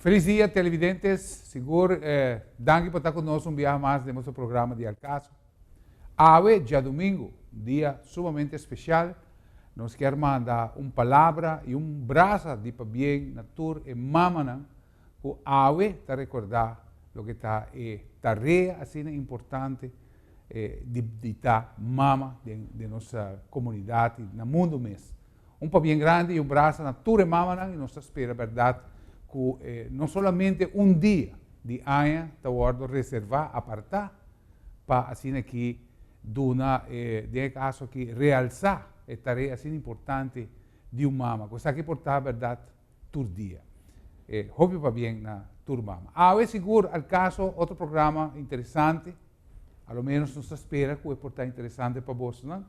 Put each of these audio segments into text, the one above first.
Feliz dia, televidentes. Seguro, danke por estar conosco um dia mais de nosso programa de Al Caso. Hoje, dia domingo, um dia sumamente especial. Nós queremos mandar uma palavra e um braço de bem na tur e mamana, que hoje está recordar o que está tarefa assim importante de estar mama de nossa comunidade no mundo mesmo. Bem grande e um braço na tur e mamana e nós espera verdade que não somente um dia de ano está reservar, apartar, para assim aqui, de caso aqui, realçar a tarefa assim importante de uma mama, coisa que portar verdade todo dia. Hobby para bem na turma. Hoje seguro, al caso, outro programa interessante, a lo menos nos espera que é portar interessante para você, não?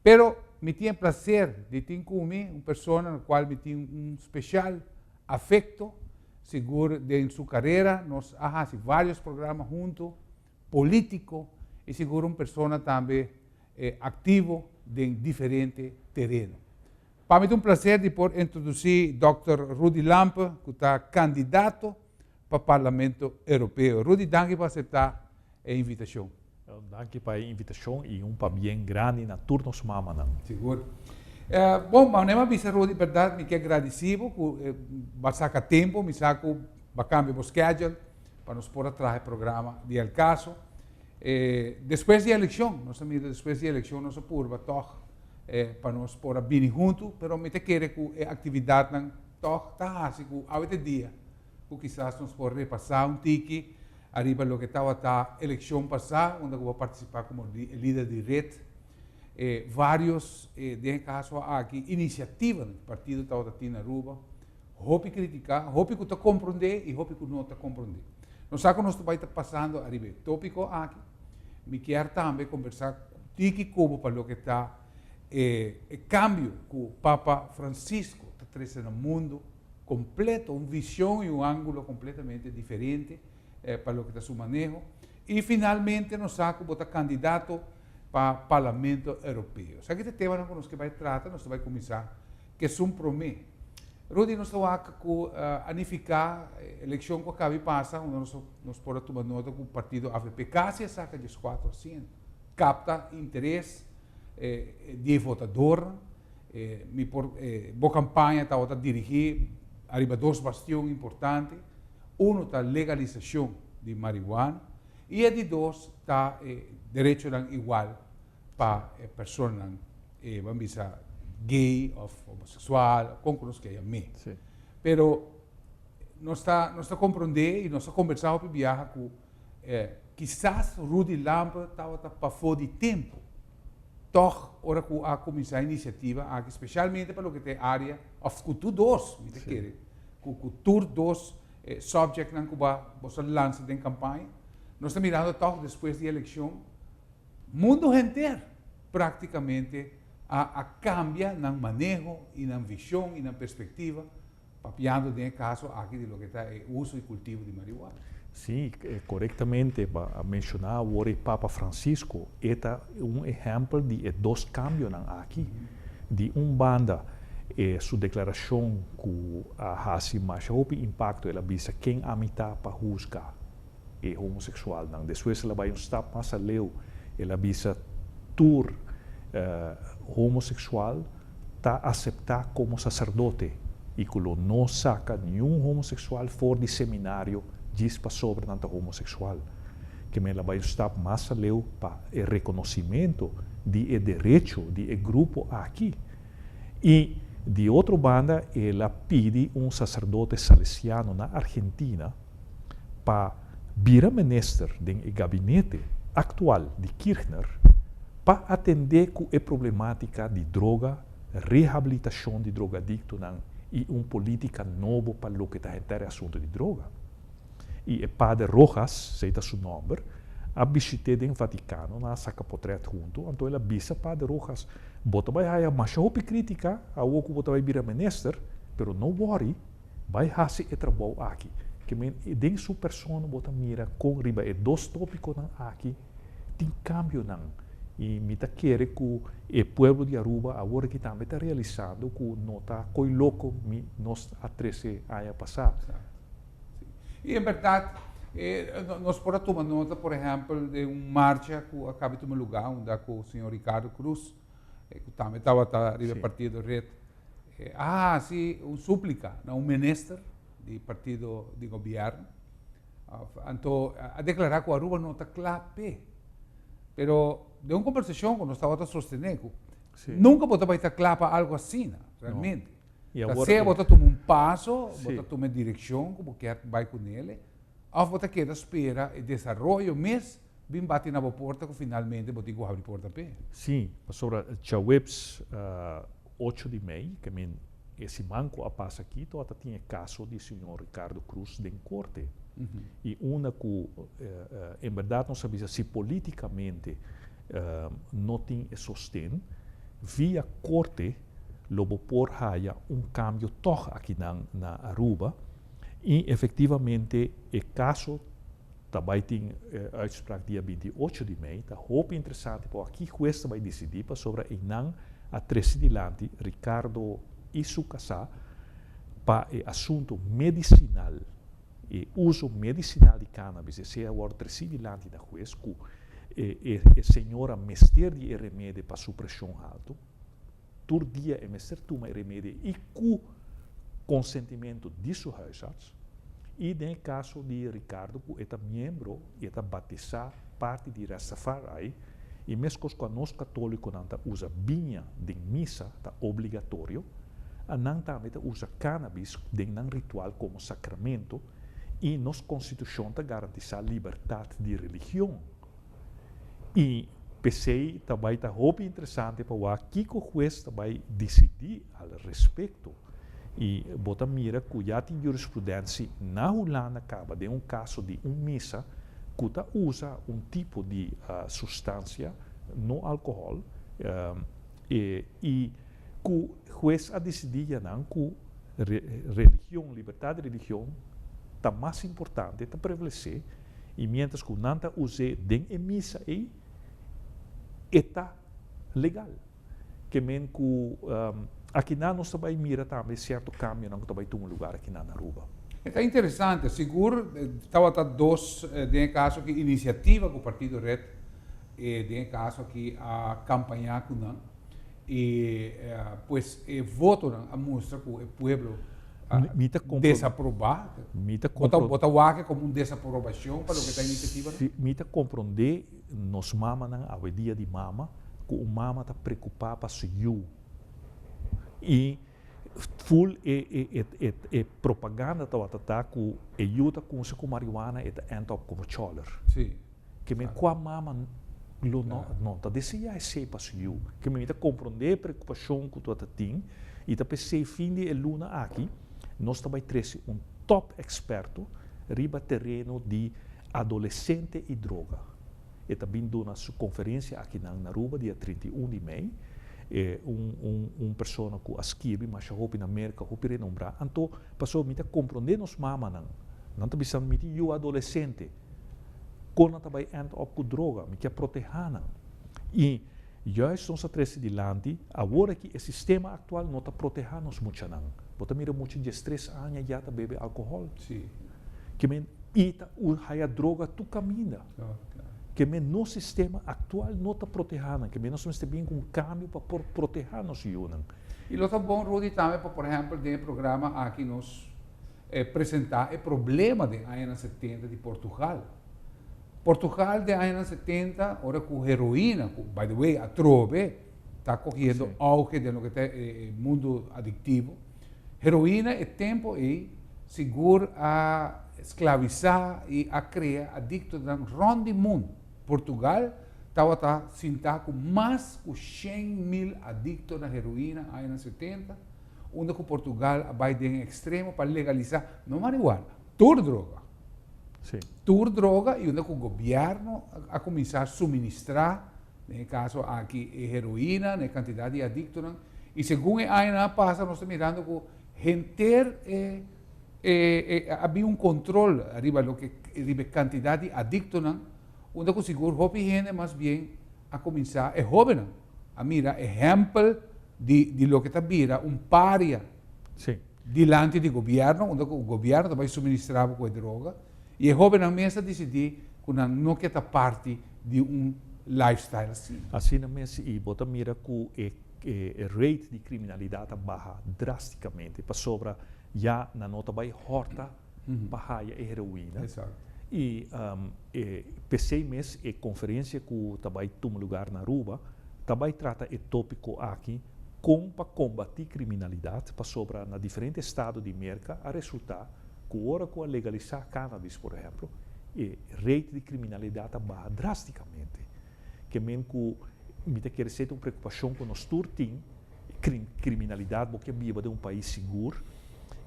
Pero me tinha prazer de ter comigo uma pessoa na qual me tinha especial afecto, seguro em sua carreira, nós fazemos vários programas juntos, político e seguro uma pessoa também ativo em diferentes terrenos. Para mim é um prazer de poder introduzir Dr. Rudy Lampe, que está candidato para o Parlamento Europeu. Rudy, danke por aceitar a invitação. Danke pela invitação e bem grande na turnos mamana. Seguro. Bom, mas não é uma Rudy, verdade, me quero agradecido, que vai sacar tempo, me saco, vai cambiar o schedule, para nos pôr atrás do programa de El Caso. Depois da eleição, depois da eleição, nós pôr para nós pôr bem juntos, mas me quero que a atividade não está assim, que ao dia, que quizás nós pôr repassar tique, arriba lo que estava a eleição passada, onde eu vou participar como líder de rede. Vários, de caso aqui, iniciativas do partido estava na Aruba, hope criticar, hope que está compreender e hope que não está compreender. Nós sabemos que nós estamos passando a tópico aqui, me quero também conversar com como para o que está o cambio que o Papa Francisco está trazendo no mundo completo, uma visão e um ângulo completamente diferente para o que está seu manejo. E finalmente nós sabemos que está candidato para o Parlamento Europeu. Se aqui tem tema que nós vai tratar, nós vai começar, que é um promê. Rudy, nós estamos aqui a anificar a eleição que acaba de passar, onde nós podemos tomar nota que o partido AVP quase saca de 4%, capta interesse de votador, boa campanha está a dirigir, arriba dois bastiões importantes, um está a legalização de marihuana, e a de dois está direito igual para pessoas vamos dizer, gay, ou homossexual, com que nós queremos. Sim. Pero nós está compreender e nós está conversando para viajar com quizás Rudy Lampe estava para fora de tempo. Toch, ora que a começar a iniciativa, aqui, especialmente para o que tem área, of cultura dos, me quer, cultura dos subject que você lança em campanha. Nós estamos mirando toch depois da eleição, mundo inteiro praticamente a cambia no manejo e na visão e na perspectiva, papiando de caso aqui de lo que está o uso e cultivo de marihuana. Sim, corretamente para mencionar o Papa Francisco é exemplo de dois cambios aqui, de banda sua declaração que a mais impacto ela visa quem amita para juzgar é homossexual, depois ela vai step mais além, ela visa tur homossexual está aceitar como sacerdote e que não saca nenhum homossexual fora de seminário diz para sobre tanta homossexual que me ela vai estar mais além para o reconhecimento de direito de grupo aqui e de outra banda ela pede sacerdote salesiano na Argentina para vir ministro do gabinete atual de Kirchner para atender com a problemática de droga, reabilitação de drogadicto e uma política nova para o que está o assunto de droga. E o Padre Rojas, sei seu nome, a visitei no Vaticano, na saca portrait junto, então ela visa Padre Rojas, bota vai haver mais crítica, a o que bota vai vir a ministro, pero não worry, vai fazer o trabalho aqui. Que dentro sua pessoa bota mira com riba e dois tópicos aqui, tem cambio e me quer que o povo de Aruba agora que também está realizando que não está coi louco nós a 13 anos passado E em verdade, nós podemos tomar nota, por exemplo, de uma marcha que acaba de tomar lugar, onde com o senhor Ricardo Cruz, que também estava ali partido Red. Sim, uma súplica, um ministro do partido de governo, então, a declarar que a Aruba não está claro, pero de uma conversação que nós estávamos sustentando, nunca vai estar claro para algo assim, realmente. E agora, agora você tomar um passo, você tomar direção, como quer vai com ele, ou você quer esperar o desenvolvimento, mas bem bater na porta que finalmente você vai abrir a porta. Sim, sobre Chawebs 8 de maio, que esse banco a passa aqui, toda tinha caso do senhor Ricardo Cruz de corte. E uma que, em verdade, não sabia se politicamente não tem sostém, via corte, logo por haja cambio toch aqui na Aruba, e efetivamente o caso também tem uitspraak dia 28 de maio, está muito interessante, porque aqui juez vai decidir sobre a presidente Ricardo Isukasa para o assunto medicinal e uso medicinal de cannabis, e se agora presidente da juez, que a senhora mestre de remédio para supressão alta, todo dia é mestre toma remédio e com consentimento de seu huisarts. E no caso de Ricardo, que é membro, é batizado parte de Rastafari, e mesmo que nós católicos não usa vinha de missa, está obrigatório, a não também usa cannabis de um ritual como sacramento, e nossa Constituição garantiza a liberdade de religião. E pensei também está muito interessante para que o juez também decidir a respeito. E bota mira que já tem jurisprudência na Holanda acaba de caso de missa que usa tipo de substância não álcool e que o juez a decidir que religião, liberdade de religião está mais importante, está prevalecer, e mientras que não use de missa está legal. Que men que aqui nós também mira também certo caminho não também tem um lugar aqui na Aruba. É interessante, seguro estava dois de caso que iniciativa com o Partido Red de caso aqui a campanha com não e pues voto a mostra que o povo desaprovar, botar o ar como desaprovação para o que está iniciativa. Mita compreender nos mama a dia de mama que o mama está preocupado para o e full propaganda tá que ajuda com o marihuana e entra como choler. Sim. Que me qua mama não tá deseja ser para o que me tá compreender preocupação que tu tem e tá pensei fim de luna aqui nós também traz top experto riba terreno de adolescente e droga. E também dou na sua conferência aqui na Aruba dia 31 de maio. Pessoa que escreve, mas já na América, já renombrar. Então, passou a compreender nos mamas, não está pensando que eu adolescente, quando também entra com droga, me quer proteger. E juist nós três de lande, agora que o sistema atual não está protegendo nos muito não. Você mira muito de estresse, já está bebe álcool. Sim. Que men ita a droga tu caminha. Que no sistema atual não está protegendo, que nós temos bem um câmbio para proteger nos yunan. E lo tá bom, Rudy, também, por exemplo, no programa aqui nós apresentar o problema de anos 70 de Portugal. Portugal de anos 70, agora com heroína, by the way, a trove, está correndo auge de lo que é o mundo adictivo. Heroína é tempo e seguro a esclavizar e a criar adictos no rondo do mundo. Portugal estava sentado com mais de 100.000 adictos na heroína nos anos 70, onde Portugal vai de extremo para legalizar, não marihuana, toda droga. Sim. Toda droga e onde o governo a começar a suministrar, no caso aqui, heroína, na quantidade de adictos. E segundo a ano passa, nós estamos mirando que gente havia controle arriba do que a quantidade de adictos. Onde o seguro jovem gente mais bem a começar é jovem a mira exemplo de lo que está vira paria. Sim. diante do governo, onde o governo também suministrava com a droga, e a jovem mesa decidiu que não quer estar parte de lifestyle assim. Assim mesmo, e bota mira que o rate de criminalidade baixa drasticamente, para sobra já na nota vai horta, baixa a heroína. Exato. E pensei mesmo a conferência que também toma lugar na Aruba, também trata o tópico aqui para combater criminalidade, para sobra na diferentes estados de América, a resultar que hora que legalizar cannabis, por exemplo, o rate de criminalidade baixa drasticamente. Que mesmo que me quer ser uma preocupação com nós turtim criminalidade porque viva de um país seguro.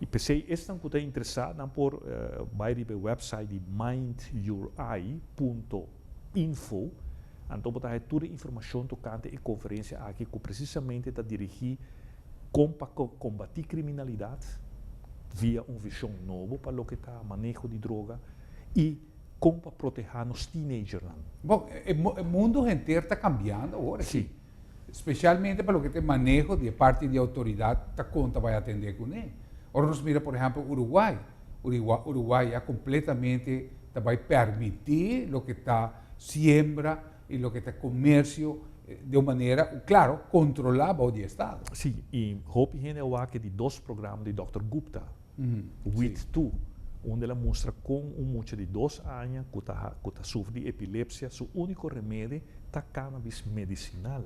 E pensei, estão que interessado não por vai para o website de mindyoureye.info. Então, botar toda a informação tocante e conferência aqui que precisamente está dirigir como combater criminalidade via uma visão nova para o que está manejo de droga e como para proteger os teenagers. Bom, o mundo inteiro está cambiando agora. Sim. Especialmente para o que tem manejo de parte da autoridade, está conta vai atender com ele. Agora nós mira, por exemplo, Uruguai. Uruguai é completamente vai permitir o que está siembra e o que está comércio de uma maneira, claro, controlada o Estado. Sim, e hope gente é que de dois programas de Dr. Gupta, WIT2, onde ela mostra com muchacho de 2 anos que sofre de epilepsia, seu único remédio é cannabis medicinal,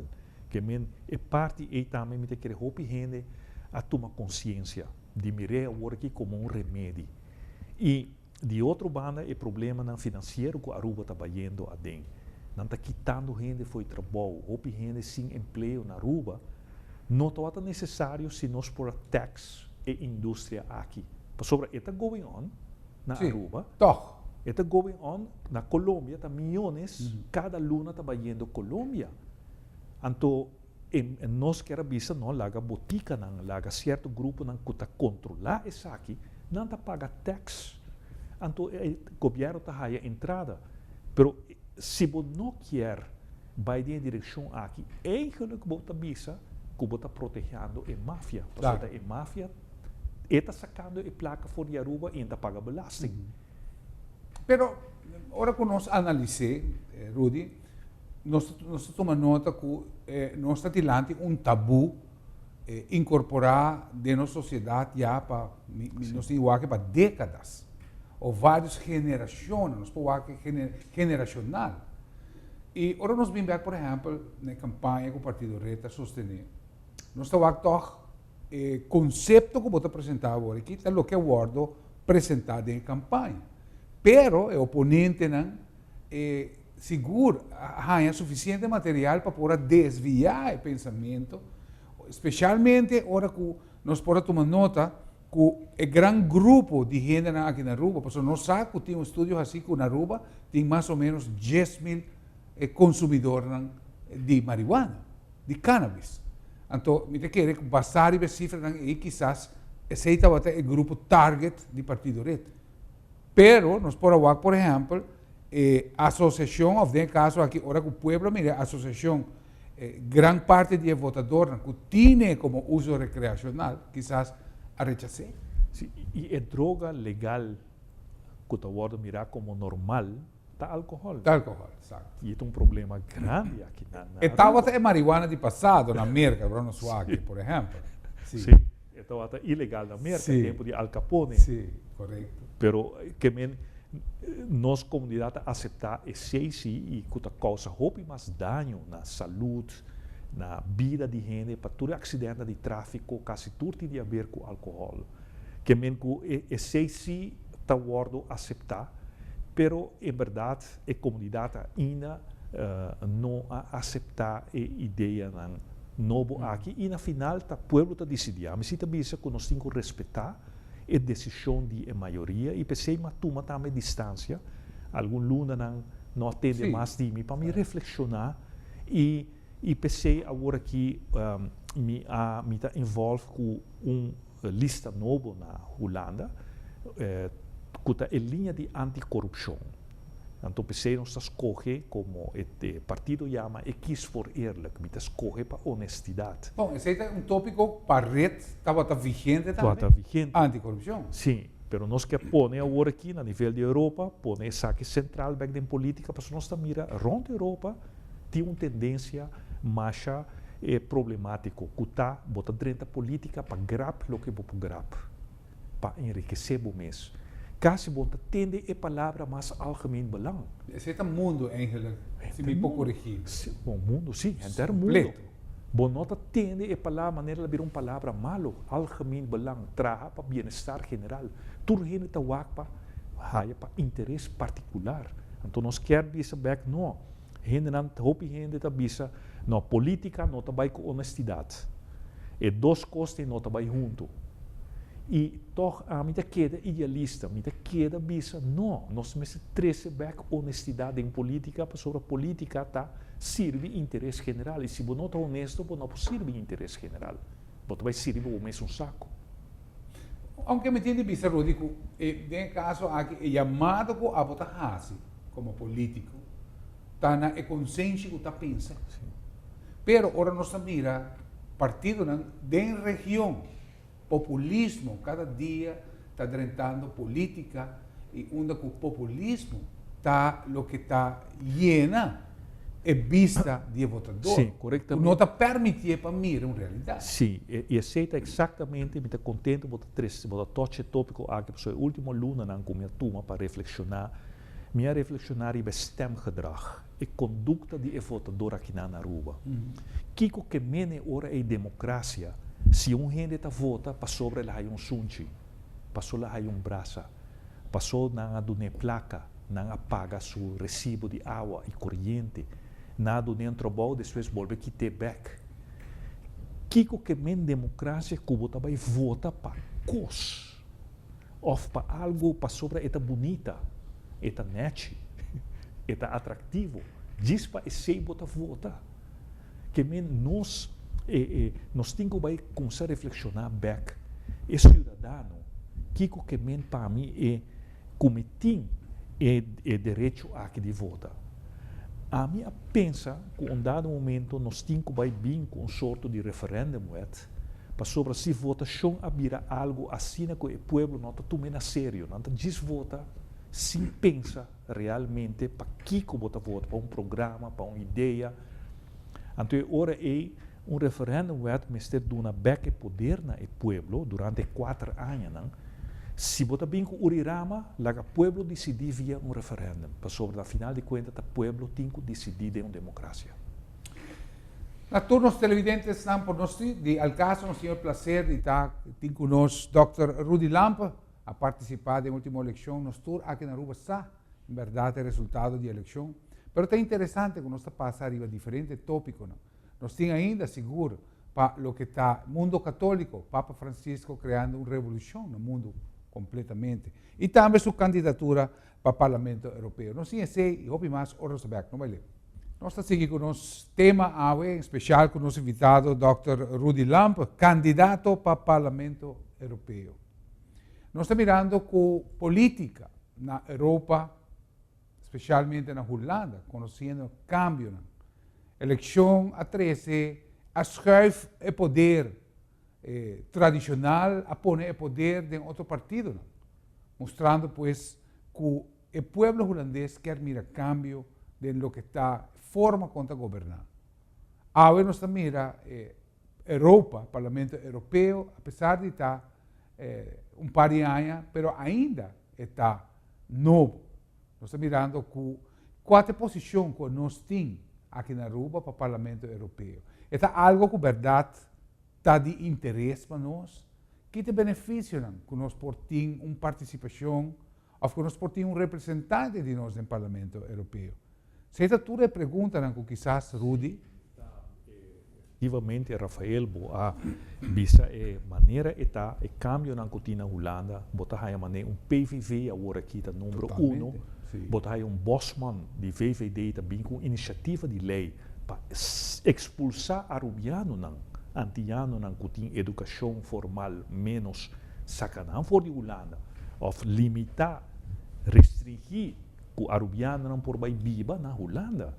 que é parte e também me quer hope gente a tomar consciência de mirar agora aqui como um remédio. E de outra banda, o problema não financeiro que a Aruba está indo a dentro. Não está quitando gente foi trabalho, hope gente sem emprego na Aruba, não está necessário se nós por tax e indústria aqui. Sobre está going on na Aruba. Toch. Está going on na Colômbia, está milhões, cada luna está indo a Colômbia. Então, nós queremos vista, não, laga botica, não, laga certo grupo, não, que está controlar isso aqui, não está paga tax. Então, o governo está a entrada. Mas, se você não quer vai em direção aqui, eigenlijk você visa que você está protegendo a máfia. Porque a máfia está sacando a placa fora de Aruba e está pagando belasting. Pero, agora que nós analisamos, Rudy, nós tomamos nota que nós está diante tabu incorporar de nossa sociedade já para décadas. Ou várias gerações, nós podemos generacional. E agora nós vimos, por exemplo, na campanha que o Partido Reta sostener, nós estamos toch conceito que você apresentar agora aqui, é o que eu guardo apresentado em campanha. Pero o oponente não seguro há suficiente material para poder desviar o pensamento, especialmente agora que nós podemos tomar nota que o grande grupo de gente aqui na Aruba, porque nós sabemos que tem estudos assim que na Aruba tem mais ou menos 10.000 consumidores de marihuana, de cannabis. Então, me quer que bastar a cifra e quizás esse é o grupo target do Partido Reta. Pero, nós podemos ver, por exemplo, a associação, ou em caso aqui, agora que o povo mira, a associação, grande parte de votadores que tem como uso recreacional, quizás a rechazar. Sí, e a droga legal que está mirar como normal está álcool. Está álcool, exato. E é um problema grande aqui na Estava até marihuana de passado na América, no Suáquio, por exemplo. Sim, estava até ilegal na América, no tempo de Al Capone. Sim, correto. Pero que nossa comunidade aceitar esse e que causa roupa mais dano na saúde, na vida de gente, para todo acidente de tráfico, quase tudo tem a ver com álcool. Que esse está guardo aceitar, pero em verdade a comunidade ainda não aceita a ideia novo aqui e na final o povo está decidindo. Mas se também que nós temos que respeitar a decisão da maioria e pensei mas toma também distância, algum luna não atende mais de mim para me reflexionar e pensei agora que me está envolve com lista nova na Holanda, que é linha de anticorrupção. Então, PC nos escoge como este partido chama e quis for eerlijk, me escoge para honestidade. Bom, esse é um tópico para a rede, está vigente também. Está vigente. Anticorrupção. Sim, pero nós que põe agora aqui, no nível de Europa, põe essa aqui central back em política, porque nós estamos mira, rond Europa, tem uma tendência mais problemática, que está bota dentro da política para grab o que para grab, para enriquecer o mês. Caso bota tende a palavra mais algemeen belang. Esse é o mundo, eigenlijk, se me pode corrigir. O mundo, sim, é o mundo. Bonota tende a palavra, maneira de uma palavra malo, algemeen belang, traga para bem-estar general. Tudo gente está wakpa, haya para interesse particular. Então nós queremos dizer back não. Gente não hope gente está bisa, não política não está bem com honestidade. E duas coisas não está bem junto. E toch a mim queda idealista, mim queda bisa, não, nós temos treze back honestidade em política, sobre a política tá serve interesse general. E se você não está honesto, você não serve interesse general. Você vai servir o mesmo saco. Aunque me entende bisa, Rudy, em caso aqui, chamado que a votar como político, está na consciência que está pensando. Pero ora nós mira partido de região. Populismo, cada dia está drentando política e onde o populismo está o que está llena é vista de votador. Sim, corretamente. Não está permitindo para mim uma realidade. Sim, e aceita exatamente, me está contente, vou tocar tópico aqui, porque o último luna não com minha turma para reflexionar. Minha reflexionar é stemgedrag, e conduta de votador aqui na Aruba. Kiko que mene ora é democracia. Se gente está vota, passou sobre lá um sunchi, passou lá um braça, passou na dune placa, não paga seu recibo de água e corrente, nada dentro bom, depois volve que te back. Kiko que men democracia Cuba também vota para cos, ou para algo para sobre eta bonita, eta net, eta atrativo, diz para esse bota vota, que men nós temos que começar a reflexionar back. É cidadão, Kiko que men para mim é cometim é direito a que de votar. A mim pensa que em um dado momento nós temos que vir com sorte de referendum para sobre se votação abrir algo assim que o povo não está tomando a sério, não está desvota, se pensa realmente para Kiko vota para um programa, para uma ideia. Então, agora é referendum mister duna back poder na pueblo durante 4 anos. Não? Se você bem com Urirama, o pueblo decidir via referendum. Para sobre a final de contas, o pueblo tem que decidir de uma democracia. Na turnos televidentes estão por nós, de al caso, nós temos o prazer de estar com nós, Dr. Rudy Lampe, a participar da última eleição. Nós tour aqui na Aruba está, em verdade, o resultado da eleição. Mas é interessante que nós passamos a diferentes tópicos. Nós temos ainda seguro para o que está mundo católico, Papa Francisco criando uma revolução no mundo completamente. E também sua candidatura para o Parlamento Europeu. Nós temos esse e houve mais outros abertos, não vai ler. Nós estamos seguindo com o nosso tema, em especial com o nosso invitado, Dr. Rudy Lampe, candidato para o Parlamento Europeu. Nós estamos mirando com política na Europa, especialmente na Holanda, conhecendo o cambio. Eleição a 13, a schuif o poder tradicional a poner o poder de outro partido, mostrando pues que o pueblo holandês quer mirar cambio de lo que está forma contra governar. Agora nós mira Europa, Parlamento Europeu, apesar de estar par de anos, pero ainda está novo. Nós estamos mirando qual é a posição que nós temos aqui na Aruba para o Parlamento Europeu. É algo que, verdade, está de interesse para nós, que te beneficia que nós portemos uma participação, ou que nós portemos representante de nós no Parlamento Europeu. Se esta tua pergunta, que quizás, Rudy, Efetivamente, Rafael, a visa maneira está e cambio na cotina Holanda, botar aí maneira PVV agora aqui está número 1, botar aí Bosman de VVD também com iniciativa de lei para expulsar arubiano não, antiano não cotina educação formal menos sacanagem for de Holanda, ou limitar, restringir ku Arubiano não por vai biba na Holanda.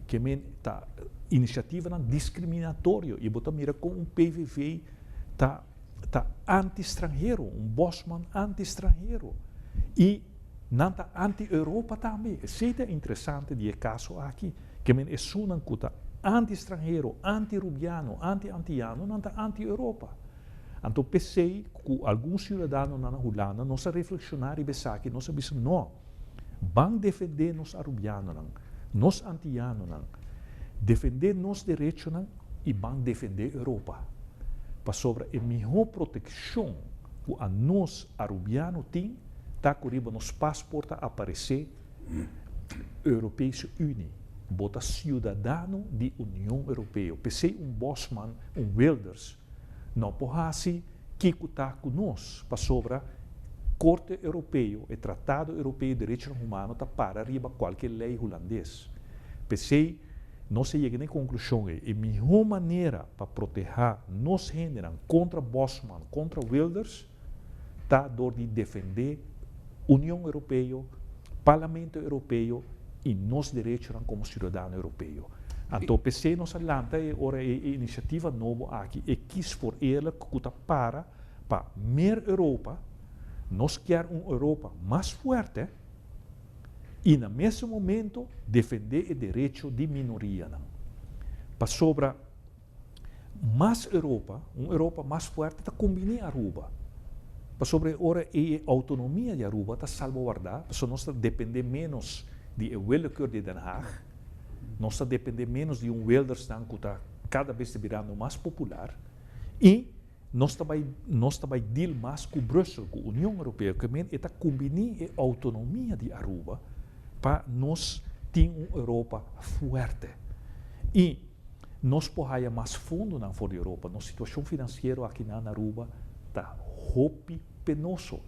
Que men ta iniciativa não discriminatório e bota mira com PVV tá anti-estrangeiro, Bosman anti-estrangeiro e não tá anti-Europa também. Isso é interessante de caso aqui, que men é sunan kuta anti-estrangeiro, anti-rubiano, anti-antiano, não tá anti-Europa. Então pensei que alguns cidadãos na Holanda não se reflexionar e pensar que não se bisa não, vão defender nos arubianos, nos antianos, defender nos direitos e vão defender a Europa. Para sobre a melhor proteção que a nós arubianos tem, está correndo nos passaportes a aparecer Europeia Unie, bota cidadão da União Europeia. Pensei Bosman, Wilders, não pode assim que está conosco para sobre Corte Europeu e Tratado Europeu de Direitos Humanos para arriba qualquer lei holandesa. Pensei, não se chega nem conclusão, a melhor maneira para proteger nós gente contra Bosman, contra Wilders, está de defender União Europeia, Parlamento Europeu e nos direitos como cidadão europeu. Então, pensei nos Atlanta e ora a iniciativa nova aqui e quis por ela que para mais Europa, nós queremos uma Europa mais forte e, no mesmo momento, defender o direito de minoria. Para sobre mais Europa, uma Europa mais forte, está combinando a Aruba. Para sobre ora a autonomia de Aruba está salvaguardada, para nós depender menos de willekeur de Den Haag, nós depender menos de Wilders que está cada vez se virando mais popular e nós também deal mais com Bruxelas, com a União Europeia, que está combinando a autonomia de Aruba para nós ter uma Europa forte. E nós podemos mais fundo na fora da Europa. Nossa situação financeira aqui na Aruba está roupa penoso.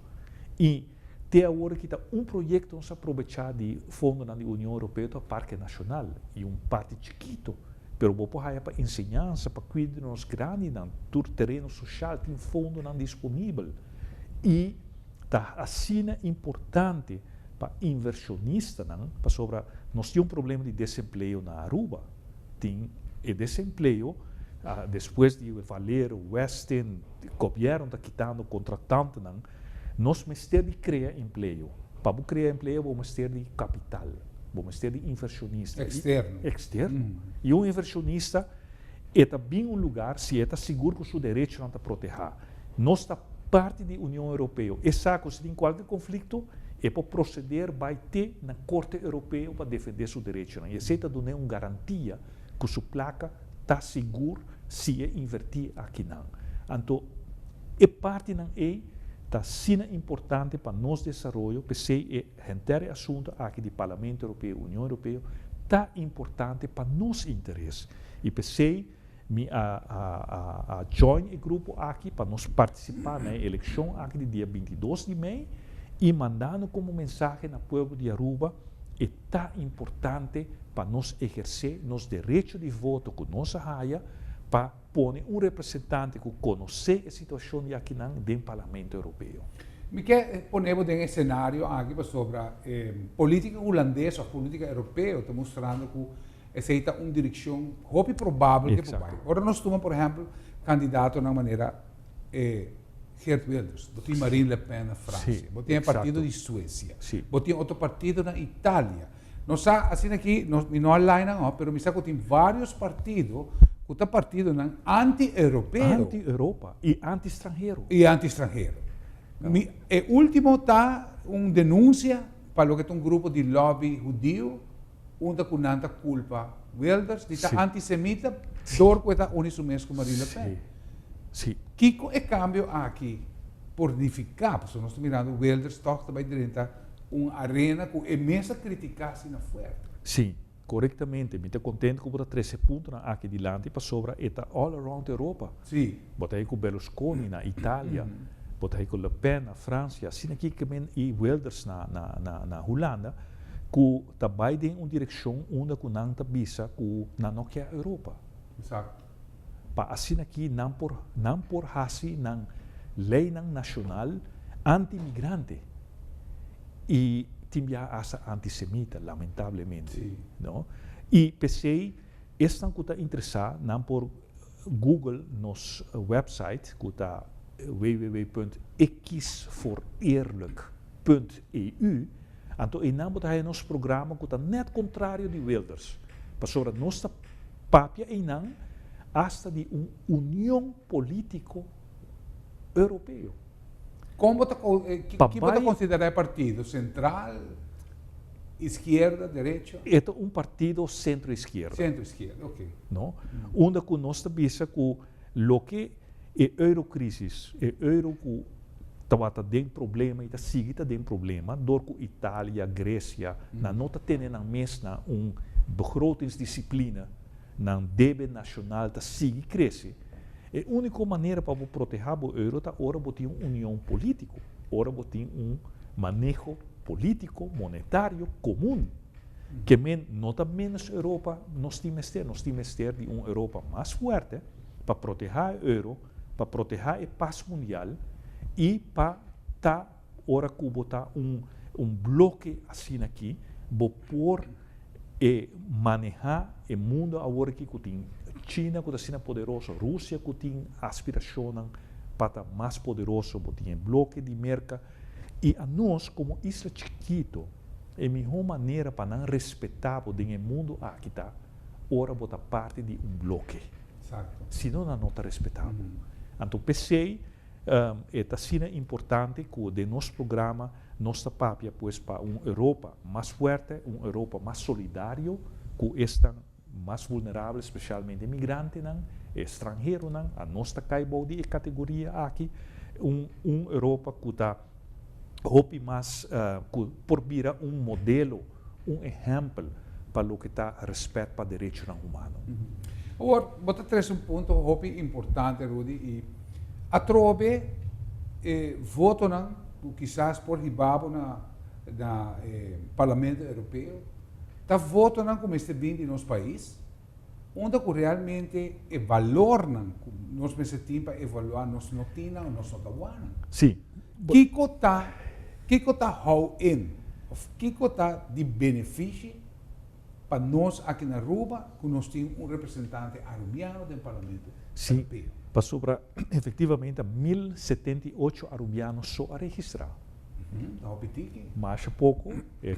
E até agora que está um projeto nos aproveitar de fundo na União Europeia do Parque Nacional e parte chiquito, pero vou para ensinança, para cuidar nos grandes, do terreno social tem fundo não disponível e está assim importante para inversionista, para sobre nós temos um problema de desemprego na Aruba, tem e desemprego depois de Valero, Westin, o governo está quitando contratante, nós precisamos de criar emprego. Para criar emprego, vamos ter de capital, vamos ter de inversionista. Externo. E um inversionista é também um lugar, se está seguro que o seu direito não está protegido. Nós está parte da União Europeia. E sabe, se tem qualquer conflito, é para proceder, vai ter na Corte Europeia para defender seu direito. E essa está dando uma garantia que sua placa está segura se é invertir aqui. Então, é parte da está sendo importante para nosso desenvolvimento, porque é inteiro assunto aqui do Parlamento Europeu, União Europeia, está importante para nosso interesse. E pensei a join o grupo aqui para nós participar na eleição aqui do dia 22 de maio e mandando como mensagem ao povo de Aruba é tão importante para nós exercer nosso direito de voto com nossa raia para pôr um representante que conhece a situação de aqui no Parlamento Europeu. Me quer ponermos em cenário aqui sobre a política holandesa, a política europeia, está mostrando que essa é uma direção muito provável que vai. Agora nós tomamos, por exemplo, candidato na maneira Geert Wilders, botem Marine Le Pen na França, botem o partido de Suécia, botem outro partido na Itália. Nós assim aqui, não online não, mas me sabe que tem vários partidos que partido anti-europeu. Anti-Europa e anti-estrangeiro. E anti-estrangeiro. E último está uma denúncia para o que é um grupo de lobby judeu, onde com tanta culpa Wilders, de estar antissemita, dor que está unido mesmo com Marine Le Pen. Sim. Que é cambio aqui, por unificar, porque nós estamos mirando Wilders, toca também dentro uma arena que é mesmo criticar assim na fora. Sim. Corretamente, me estou contente com 13 pontos aqui adiante para sobre eta all around Europa. Sim. Botei com Berlusconi na Itália, botei com Le Pen na França, assim aqui que e Wilders na Holanda, que também tem uma direção onde que não está bisa que não quer a Europa. Exato. Para assim aqui não por assim não lei nacional anti-migrante. E timbia asa antisemita, lamentavelmente. Sim. No? E pensei, estão que está interessado, não por Google, nos website, que está www.xvoreerlijk.eu, então, e não botar nos programa que está net contrário de Wilders. Para sobre nossa papia e não, hasta de união político europeu. Como que você considera partido? Central, esquerda, direita? É partido centro-esquerda. Centro-esquerda, ok. No? Onde que nós sabemos que o que é eurocrisis, é euro que estava tendo problema e está seguindo problema, door que Itália, Grécia, não está tendo na mesa begrotingsdisciplina, na débito nacional está seguindo crescer. A única maneira para proteger o euro é ora botar uma união política, ora botar manejo político, monetário comum. Que não menos Europa, nós temos ter de uma Europa mais forte para proteger o euro, para proteger a paz mundial e para ora que botar bloco assim aqui, por manejar o mundo agora que tem China que está poderosa, Rússia que tem aspiração para mais poderoso, tem bloco de mercado e a nós como isla chiquito é a melhor maneira para não respeitar o mundo aqui está, ora botar parte de bloco. Exato. Senão não está respeitado. Então pensei é assim importante que de nosso programa nossa papia pois para uma Europa mais forte, uma Europa mais solidária, que estão mais vulneráveis, especialmente imigrantes, estrangeiros, a nossa caibo de categoria aqui, Europa que está mais por vir modelo, exemplo para o que está respeito para direitos humanos. Agora, você traz ponto importante, Rudy, e a trove voto quizás por ribabo na Parlamento Europeu, está voto como este bem de nosso país, onde realmente é valor nós precisamos para evaluar nossa notina ou nossa tawana. Sim. Que está how in, que está de benefício para nós aqui na Aruba, que nós temos representante arubiano do Parlamento Europeu. Para sobre, efetivamente, 1.078 arubianos só a registrar. Mas pouco,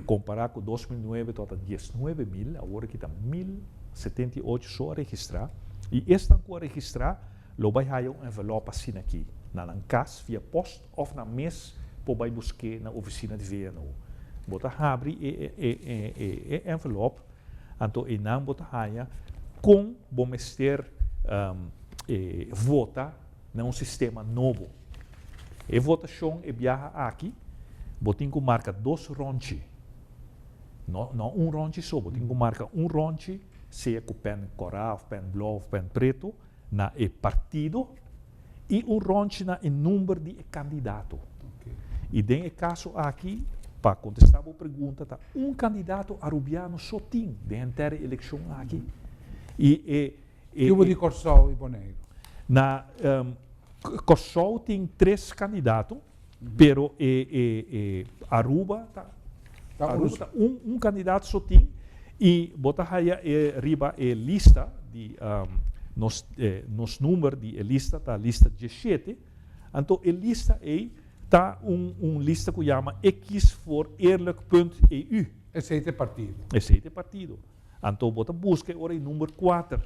comparado com 2009, total 19.000, agora que está 1.078 só a registrar. E esta que a registrar, lo vai ter um envelope assim aqui, na casa, via post, ou na mesa, para vai buscar na oficina de VNO. Bota abre e envelope, então e não bota raia com vamos ter vota num sistema novo. E votação é viaja aqui, botem com marca 2 ronchi. Não um ronchi só, botem com marca um ronchi, seja com pen coral, pen blue, pen preto, na partido, e um ronchi na número de candidato. E tem caso aqui, para contestar a pergunta, tá, candidato arubiano só tem dentro da eleição aqui. E o de Corsol e Boneiro? Na Corsol tem 3 candidatos, pero Aruba tá candidato só tem, e bota aí riba a lista de nos números de lista, tá lista 17, então a lista aí está lista que chama xvoreerlijk.eu. Esse é partido. Esse é partido. Então, bota busca agora em número 4.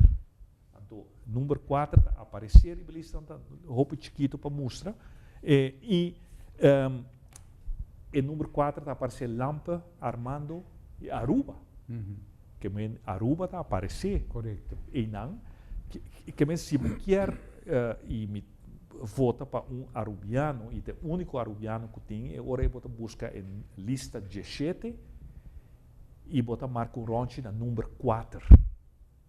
Então, número 4 está aparecer e lista está roupa chiquito para mostrar. E número 4 está aparecer Lampa, Armando e Aruba. Que Aruba está aparecer. Correto. E não, que se quer vota para arubiano e o único arubiano que tem é agora bota busca em lista 17 e bota marca ronchi na número 4.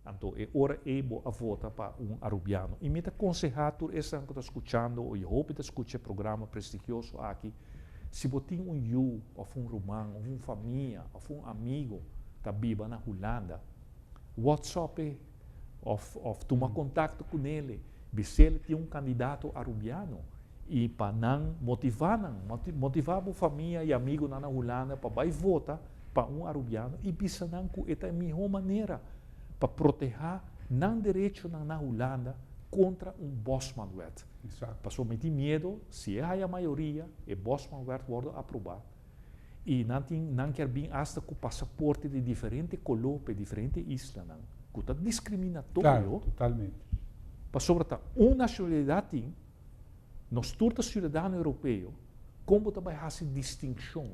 Então agora vota para arubiano. E me aconselhar tu essa que está escutando e hope que escute programa prestigioso aqui. Se você tem ou romano, ou uma família, ou amigo que vive na Holanda, WhatsApp ou tomar contato com ele. Se ele tem candidato arubiano e para não motivar a família e amigos na Holanda para vai votar para arubiano e bisa não que esta é a melhor maneira para proteger não direito na Holanda contra Bosmanwet. Para somente medo, se é a maioria, e Bosmanwet wordt aprovado. E não quer bem hasta com passaporte de diferente color para diferente isla, não. Que é discriminatório. Claro, totalmente. Para sobretudo, uma nacionalidade, nós todos cidadãos europeus, como também há essa distinção?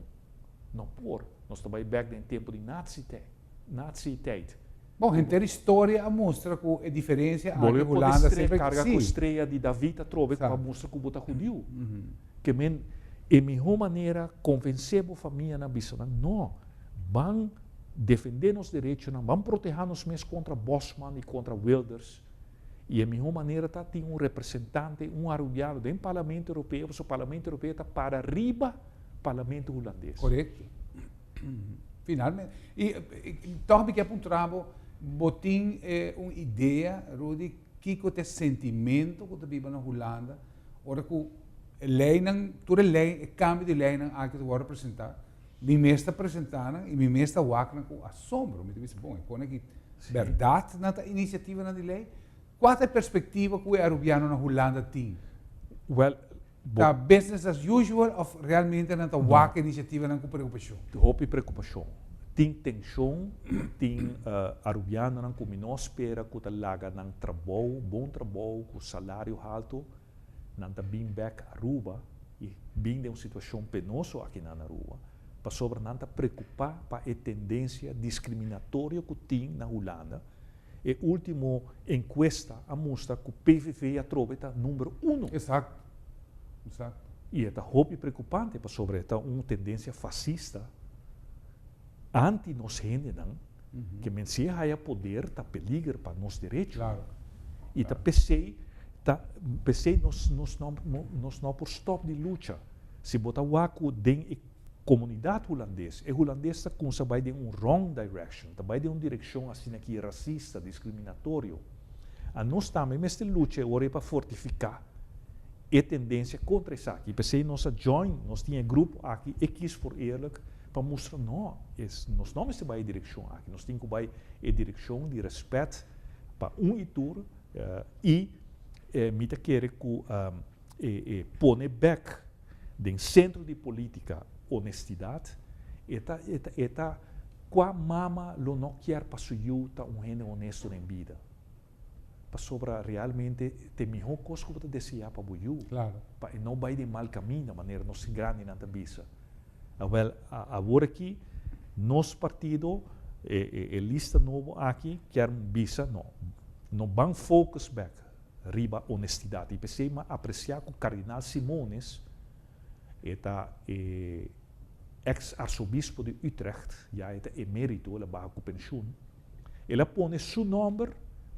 Não por, nós também back no tempo de nazi-tijd. Bom, a história mostra que a diferença entre a Holanda Holanda sempre carga com a estreia de David trove para mostrar que o bota judeu. Que é a melhor maneira convencer a família na bisona, não, vão defender os direitos, vão proteger nos mesmos contra Bosman e contra Wilders. E a melhor maneira está ter representante, arubiano do Parlamento Europeu, porque o Parlamento Europeu está para arriba do Parlamento holandês. Correto. Finalmente. E então, me quer apontar, botin uma ideia, Rudy, que é sentimento que vive na Holanda, ora que toda lei, cambio de lei que tu vai representar, me está apresentando e me está walkando com assombro. Me diz, bom, é que verdade na iniciativa na lei. Qual é a perspectiva que o arubiano na Holanda tem? Well, tá business as usual ou realmente na walk iniciativa na preocupação? Houve preocupação. Tem tensão, tem arubiano não como não espera que laga não trabalho, bom trabalho, com salário alto, não está bem back a Aruba e bem de uma situação penosa aqui na Aruba. Para sobre não está preocupar para a tendência discriminatória que tem na Holanda. E a última encuesta mostra que o PVV está número 1. Exato. E é muito preocupante para sobre uma tendência fascista anti-nos gente, que se há poder, está peligro para nos direitos. Claro. E está nós não por stop de luta. Se botar o aco de comunidade holandesa, o holandês está vai de wrong direction, vai de uma direção assim aqui racista, discriminatório. A nós também, nesta luta, é para fortificar a tendência contra isso aqui. Pensei, nós tínhamos grupo aqui, X for Eerlijk, para mostrar, não, nós não estamos em direção aqui, nós temos que ir em direção de respeito para e tudo, e me quer que pone back no centro de política honestidade, eta qua mama lo não quer para sujuta gente honesto na vida. Para sobra realmente tem melhor coisa que você desejar para o claro. Para não vai de mal caminho da maneira não se grande na bisa. Agora aqui, nosso partido, lista novo aqui, quer bisa, não vão focus back, riba honestidade. E pensei, mas apreciar que o Cardinal Simones, ex-arcebispo de Utrecht, já é emérito, ele vai com pensioen, ele põe seu nome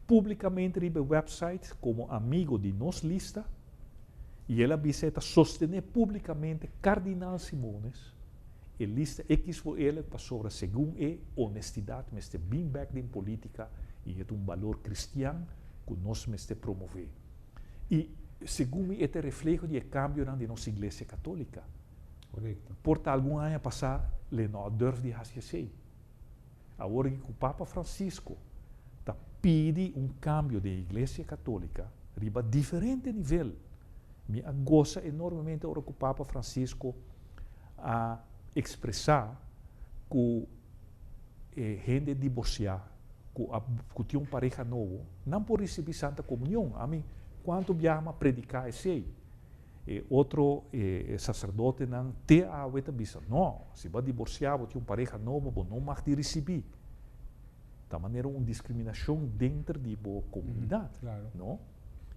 publicamente na website como amigo de nossa lista e ele visita sostener publicamente Cardinal Simones. E lista X voor ele para sobre segundo honestidade, mas é bem back em política e é valor cristiano que nós promover. E segundo é o reflexo de cambio de nossa igreja católica. Correto. Por algum ano passado, ele não durf de fazer. Agora que o Papa Francisco está pedindo cambio da igreja católica, riba diferente nível. Me gosta enormemente agora que o Papa Francisco a expressar que gente divorciada, que tem uma pareja nova, não pode receber Santa Comunhão. A mim, quanto viaja a predicar esse outro sacerdote não tem a bisa. Não, se vai divorciar, tem uma pareja nova, não pode receber. Da maneira uma discriminação dentro da comunidade. Claro. Não?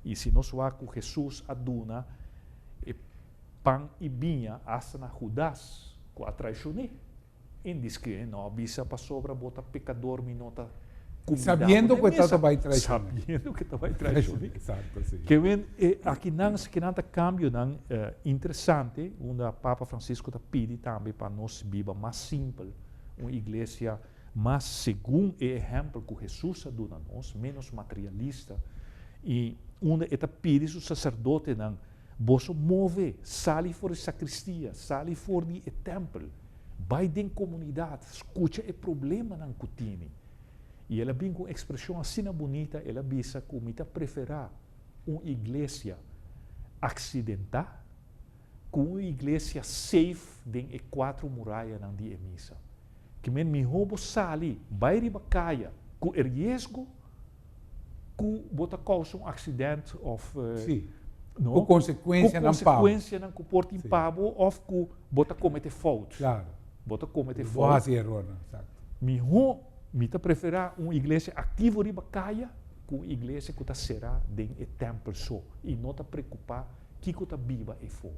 E se nós vamos com Jesus aduna pão e vinha hasta na Judas, que a traicionou. Não avisa para sobra, bota pecador, minota. Sabendo que estava vai traicionar. Sabendo que estava vai traicionar. Exato, sim. Que aqui não cambio interessante, onde o Papa Francisco está pedindo também para nós viver mais simples, uma igreja mais segundo o exemplo que Jesus dá a nós, menos materialista, e onde está pedindo o sacerdote Boso move, sali for a sacristia, sali for di templo. Vai den comunidade, escuta o problema não cutini. E ela vem com expressão assim bonita, ela bisa que mita preferar uma igreja acidental com uma igreja safe den e 4 muralhas não de emissa. Que me roubo sali, vai riba caia, com o risco que bota causa um acidente ou no? Com consequência não pabo. Com consequência não comporta em pabo ou que bota comete fault. Claro. Bota comete fault. Boa assim erro, não? Exato. Mita preferar uma igreja ativa riba caia com uma igreja que será den e templo só e não tá preocupar que tá viva e for.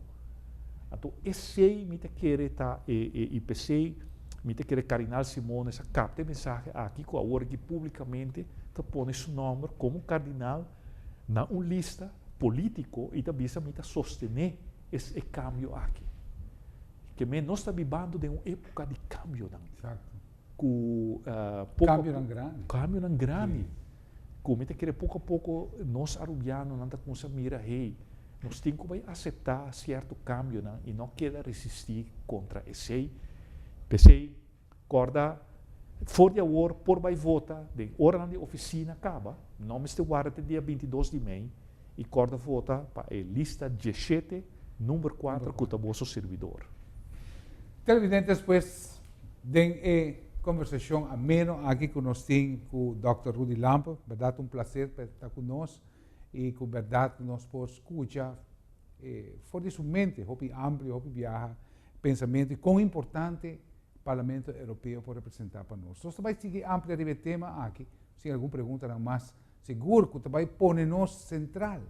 Então esse mita querer tá e pensei mita querer Cardinal Simone essa capta mensagem aqui com a hora que publicamente tá põe seu nome como cardinal na uma lista político e também mita sostener esse cambio aqui. Que nós está vivendo de uma época de cambio não. Exato. Cambio não grande. Como que pouco a pouco nós arubianos não estamos mira nós temos que aceitar certo cambio não? E não querer resistir contra esse. Pensei, corda, for de hora, por vai vota, de hora na oficina acaba, não me estou guardando dia 22 de maio e corda vota para a lista 17, número 4, que é o vosso servidor. Televidentes, pues, den conversação ameno aqui com nós tem com o Dr. Rudy Lampe, verdade, prazer estar conosco e com verdade nós podemos escutar fora de sua mente, hopi amplo, hopi viaja, pensamento e quão importante o Parlamento Europeu pode representar para nós. Nós também seguir amplo de tema aqui, se alguma pergunta não mais seguro que também põe nós central.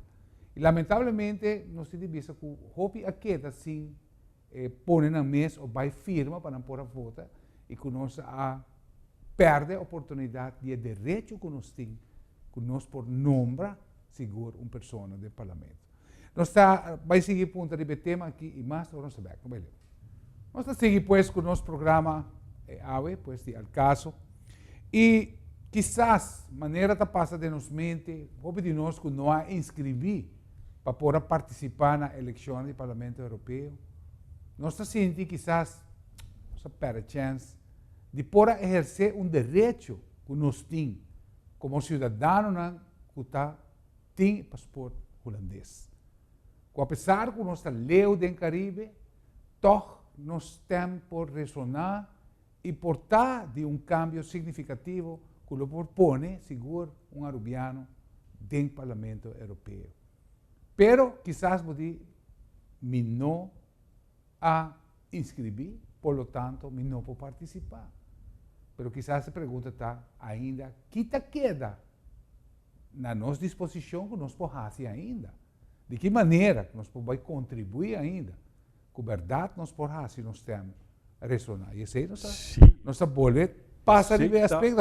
E lamentavelmente nós temos visto que hopi a queda sim põe na mesa ou vai firma para não pôr a votar e que nós perde a oportunidade de direito que nós temos, que nós por nombrar seguro uma pessoa do Parlamento. Nós vai seguir ponto de tema aqui e mais nós vamos ver. Nós vamos seguir pues com o nosso programa AVE, pues de Alcaso, e quizás maneira da passa de nos mente, houve de nós que não há inscrever para poder participar na eleição do Parlamento Europeu. Nós sentimos quizás nós perde chance de poder exercer um direito que nós temos como cidadão que tem passaporte holandês. Que apesar que nós leu do Caribe, toch nós temos por ressonar e portar de um cambio significativo que lo propõe, seguro, um arubiano dentro do Parlamento Europeu. Pero quizás me não a inscrever, por lo tanto, me não vou participar. Pero quizás a pergunta está ainda, que queda na nossa disposição que nós podemos fazer ainda? De que maneira que nós podemos contribuir ainda? Com verdade nós podemos fazer, nós temos a ressonar. E isso nossa boleta passa de ver aspecto.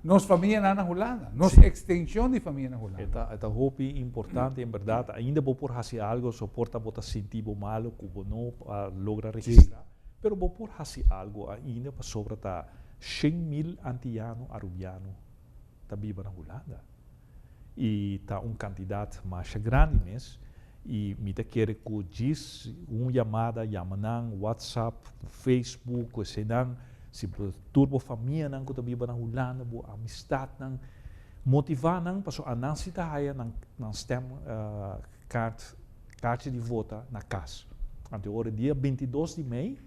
Nossa família na Holanda, nossa extensão de família na Holanda. Esta roupa importante, em verdade, ainda vou por fazer algo, suporta botar sentir malo, que não logra registrar. Pero vou por fazer algo ainda para sobre 100.000 antianos arubianos que vivem na Holanda. E está candidato mais grande mesmo. E me quer que diz uma chamada, WhatsApp, Facebook, se turbo família que vive na Holanda, amistade, motivar para a não se não stem carta de voto na casa. Então, hora dia 22 de maio,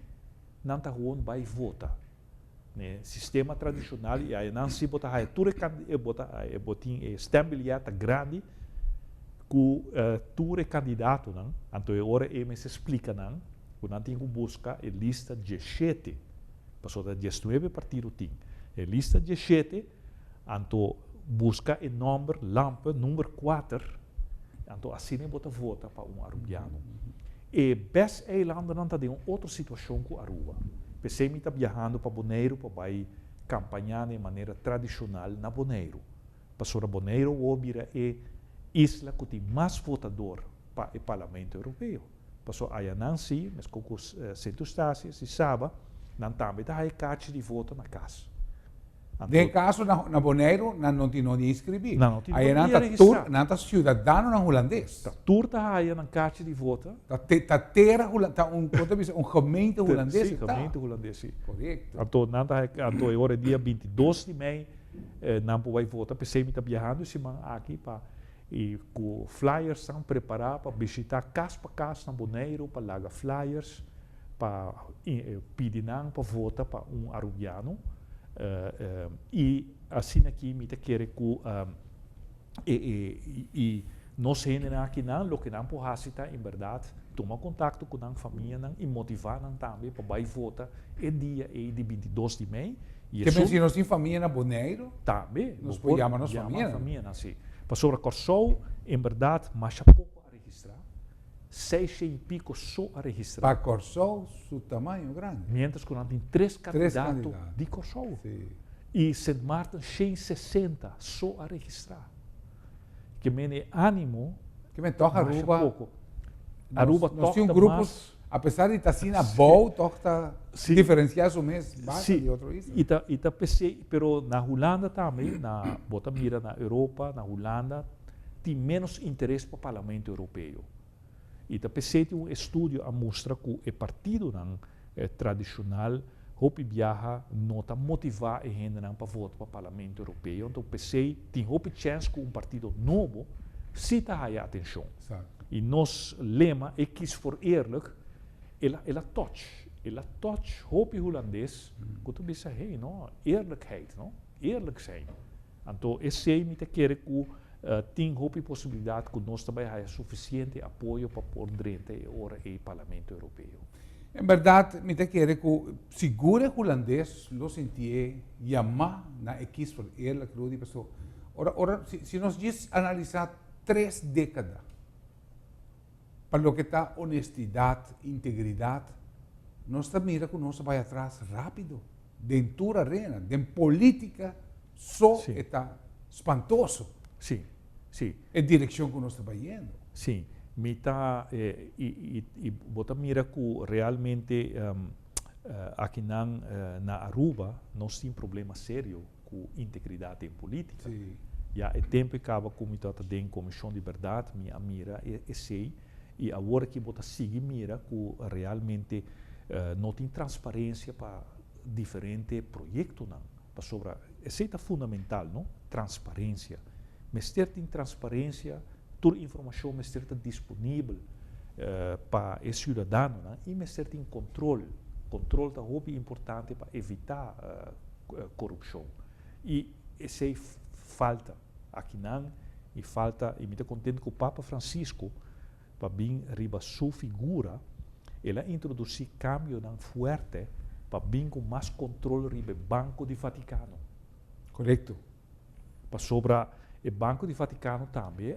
não está gewoon vai votar. Né? Sistema tradicional e aí não se bota aí tudo botin stembilhete grande que tudo candidato não. Então agora me se explica não, que não tem que buscar a lista 17, passou da 19 partido tem. A lista 17, então busca o nome Lampe número 4, então assim bota vota para arubiano. E best eilanden não tem outra situação que Aruba. Pensei que está viajando para Bonaire para ir campanhar de maneira tradicional na Bonaire. Passou a Bonaire é a isla que tem mais votador para o Parlamento Europeu. Passou a Nancy, mas com os Centro-Estácia, se sabe, não também dá a carta de voto na casa. Nel caso na Bonaire non ti non iscrevi. Não ti Aí non nanta registrare. tur, nanta ciudadano na holandês. Ta turta haya ng kaartje die vota. Ta terra un gemeente holandês. Sim, gemeente holandês, sim. Correto. Anto é hora dia 22 de maio, nampo vai votar, pensei me tá viajando esse man aqui para e com flyers são preparar para visitar casa para casa na Bonaire para largar flyers para pedir para votar para arubiano e assim aqui me tá querer com e nós ainda aqui não, o que não pode fazer em verdade tomar contato com a família e motivar também para vai votar é dia de 22 de maio. Que se nós temos família na Bonaire, também nós podemos chamar nossa família, assim. Para sobre a Corsol, em verdade, mas há pouco a registrar. 6 e pico só a registrar. Para Corsol, seu tamanho grande. Mientras que nós temos 3 candidatos de Corsol. E St. Martin, 60 só a registrar. Que me ânimo. Que me toca Aruba. Aruba nós temos grupos, apesar de estar assim na boa, toca diferenciar o mês base de outro isso. E tá pensei, pero na Holanda também, na bota mira na Europa, na Holanda, tem menos interesse para o Parlamento Europeu. E tá pensei tem estudo a mostra que o partido tradicional hope viaja nota motivar a gente para votar para o Parlamento Europeu. Então pensei tem hope chance que partido novo se tá aí atenção. E nosso lema é que for eerlijk, ela touch, hoop holandês, que tu bisa hey, no, eerlijkheid, no, eerlijk zijn. Então, esse aí me te quer que tem hoop possibilidade que nós também haja suficiente apoio para por dentro ora o Parlamento Europeu. Em verdade, me te quer que segura holandês, lo senti chamar na equipe for eerlijk, Rudy, pessoal. Ora, se nós diz analisar 3 décadas para o que está honestidade, integridade, nós mira que nós vai atrás rápido, dentro da arena, de política, só está espantoso. Sim, sim. É a direção que nós estamos indo. Sim, me tá e bota mira que realmente aqui na Aruba nós temos problema sério com integridade em política. Sim. Já é tempo que acaba como está dentro comissão de verdade, minha mira é sei. E agora que você segue mira que realmente não tem transparência para diferentes projetos, não. Para sobre isso é fundamental, não? Transparência. Mas ter transparência, toda a informação mas ter disponível para o cidadão, não? E mas ter controle. Controle é importante para evitar corrupção. E isso é falta aqui não, e falta, e me estou contente com o Papa Francisco para vir riba sua figura, ela introduzir cambio não forte para vir com mais controle riba Banco do Vaticano. Correto. Para sobre o Banco do Vaticano também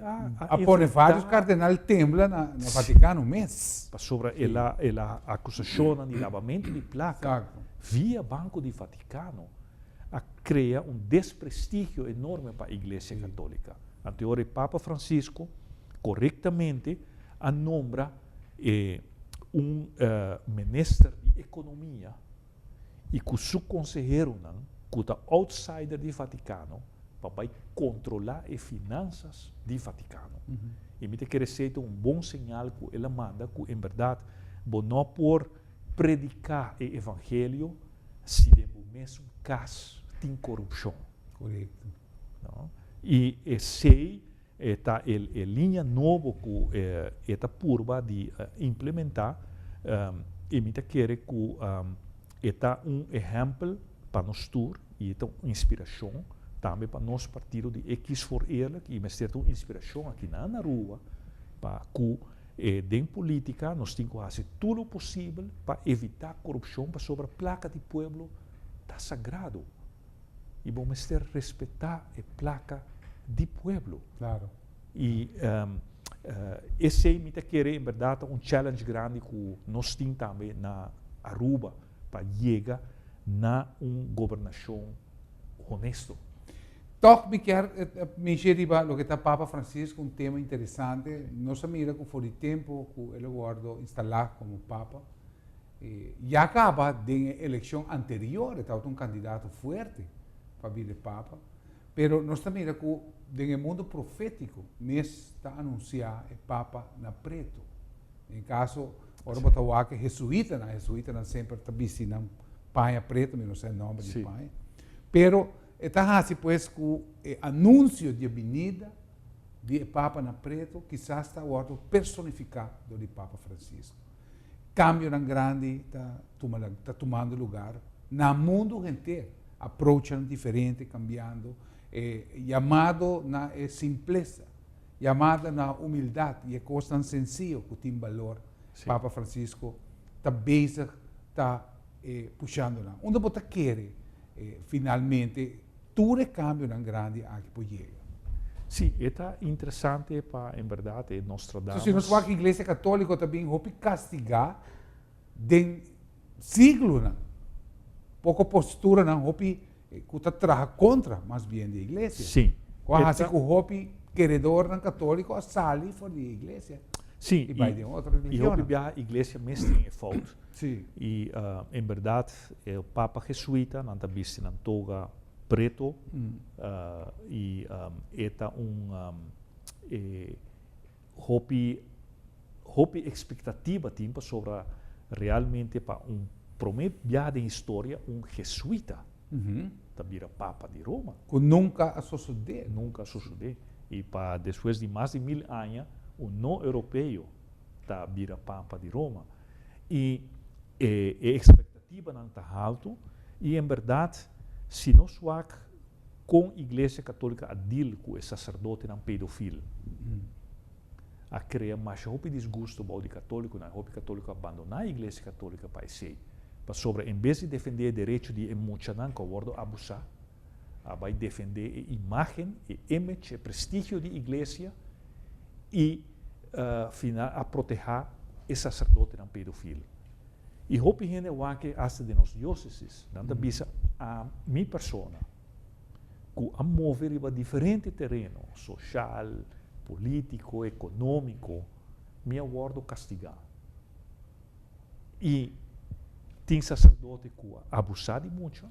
pone vários cardenais tembla na Vaticano mês. Para sobre ela acusação de lavamento de placa via Banco do Vaticano a criar desprestígio enorme para a Igreja Católica. Anterior o Papa Francisco corretamente a nombra ministro de economia e que o seu conselheiro que é outsider do Vaticano para controlar as finanças do Vaticano. E me quer ser bom sinal que ela manda que em verdade não por predicar o evangelho se de mesmo caso tem corrupção. Correto. Não? E sei esta linha nova que esta curva de implementar e me quer que esta exemplo para nós todos e esta inspiração também para nosso partido de X for Eerlijk e mas ter uma inspiração aqui na rua para que dentro política nós temos que fazer tudo o possível para evitar corrupção para sobre a placa do povo está sagrado e vamos ter respeitar a placa do povo. Claro. E esse aí me quer em verdade challenge grande que nós temos também na Aruba para chegar na governação honesto. Toch me quer mencionar o que está Papa Francisco, tema interessante. Nós mira que foi o tempo que ele guardou instalar como Papa. E acaba de eleição anterior, estava candidato forte para vir papa. Pero nós também mira que no mundo profético, está anunciar o papa na preto. Em caso, ora botar que jesuíta não sempre está visto paia preto, mas não sei o nome de paia. Pero está assim, pues, que o anúncio de vinda de papa na preto, quizás está o personificado do Papa Francisco. Cambio tão grande está tomando lugar no mundo inteiro. Approach diferente, cambiando. Chamado na simpleza, chamado na humildade, e é coisa tão sencilla que tem valor. Papa Francisco está bezig, está puxando lá. Onde você quer, finalmente, todo cambio tão grande aqui por chegar. Sim, é interessante para, em verdade, Nostradamus. Se nós falamos que a Igreja Católica também pode castigar de siglo, não? Pouca postura, não, pode que está trabalhando contra, mais bem, da igreja. Sim. Quase que o hopi queredor não católico sai fora da igreja. Sim. E vai de outra religião. E a igreja mesmo tem falta. Sim. E, em verdade, o Papa jesuíta não está visto na toga preto e hopi expectativa tempo sobre realmente para primeiro viagem da história jesuíta. Tá vira Papa de Roma. Que nunca sucedeu. Nunca sucedeu. E para depois de mais de 1000 anos, o não europeu tá vira Papa de Roma. E a expectativa não está alta. E em verdade, se nós vamos com a Igreja Católica a deal com o sacerdote não pedofilo, a criar mais desgosto para o católico, não o católico abandonar a Igreja Católica para ser. Sobre, em vez de defender o direito de emocionar que o abusar, vai defender a imagem, a image, o prestígio da igreja e a proteger o sacerdote não pedofilo. E hope gente que hasta de nos dióceses, não bisa a minha persona, que a mover para diferente terreno, social, político, econômico, me aguardo castigar. E tem sacerdote que abusar de muito,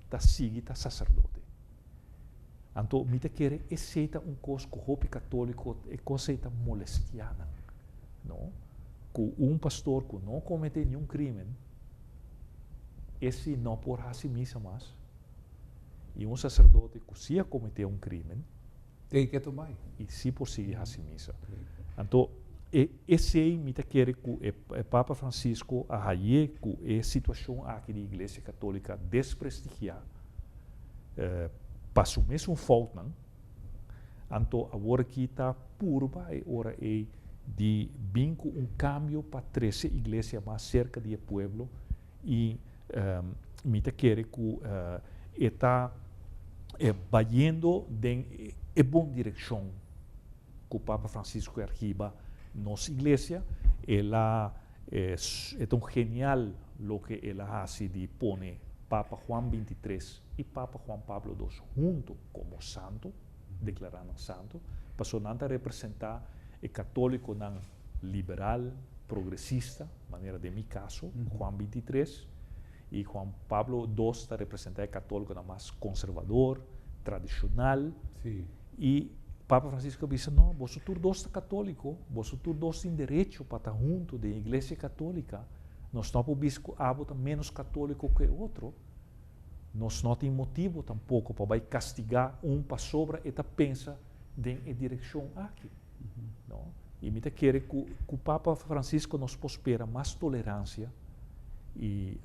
está seguindo sacerdote. Então, me quer aceita coisa que o católico é coisa molestiana, não? Que pastor que não comete nenhum crime, esse não pode fazer missa mais. E sacerdote que se cometeu crime, tem que tomar. E se por seguir fazer missa. Então, esse me quer que o Papa Francisco a que a situação aqui da Igreja Católica desprestigiar para o mesmo falta, então agora que está purba é hora de vir com cambio para trazer a igreja mais cerca do povo e me quer que está vayendo em boa direção que o Papa Francisco arriba nossa igreja. Ela é tão genial o que ela hace de pone Papa Juan XXIII e Papa Juan Pablo II junto como santo, declarando santo, para representar o católico não liberal, progressista, maneira de meu caso, Juan XXIII, e Juan Pablo II está representando o católico não mais conservador, tradicional, e Papa Francisco disse, não, você todos é católico, você todos tem direito para estar junto da Igreja Católica. Nós não podemos ser menos católico que outro. Nós não temos motivo tampouco para castigar para sobre e pensa em direção aqui. Não? E me quer que o Papa Francisco nos prospera mais tolerância e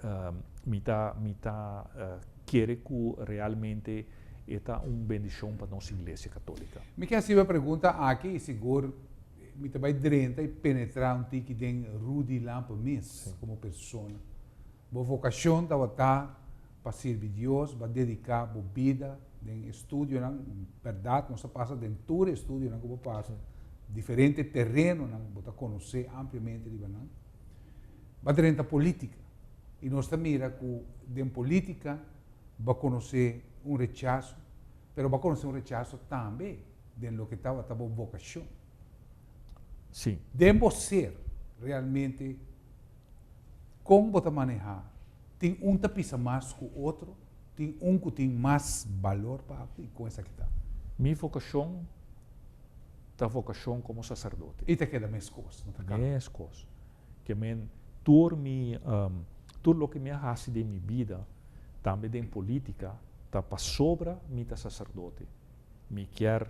quer que realmente é uma bendição para a nossa Igreja Católica. Me quer fazer uma pergunta aqui, seguro, me vai direita e penetrar tique de Rudy Lampa mesmo, como pessoa. Boa vocação está para servir Deus, para dedicar a vida, em estudo, verdade, não se passa de todo estudo, não como passa, diferente terreno, não para conhecer ampliamente, não. Vai direita política, e nós também que em política vai conhecer rechazo, pero va a conocer rechazo também de lo que estava a vocação. Sim. Devemos ser realmente como você manejar. Tem pisa mais que o outro, tem que tem mais valor para e com essa que está. Minha vocação é a vocação como sacerdote. E te queda mais coisas, não tá claro? Minhas coisas. Que tudo o que me hace de minha vida, também em política, está para sobra minha sacerdote. Me quer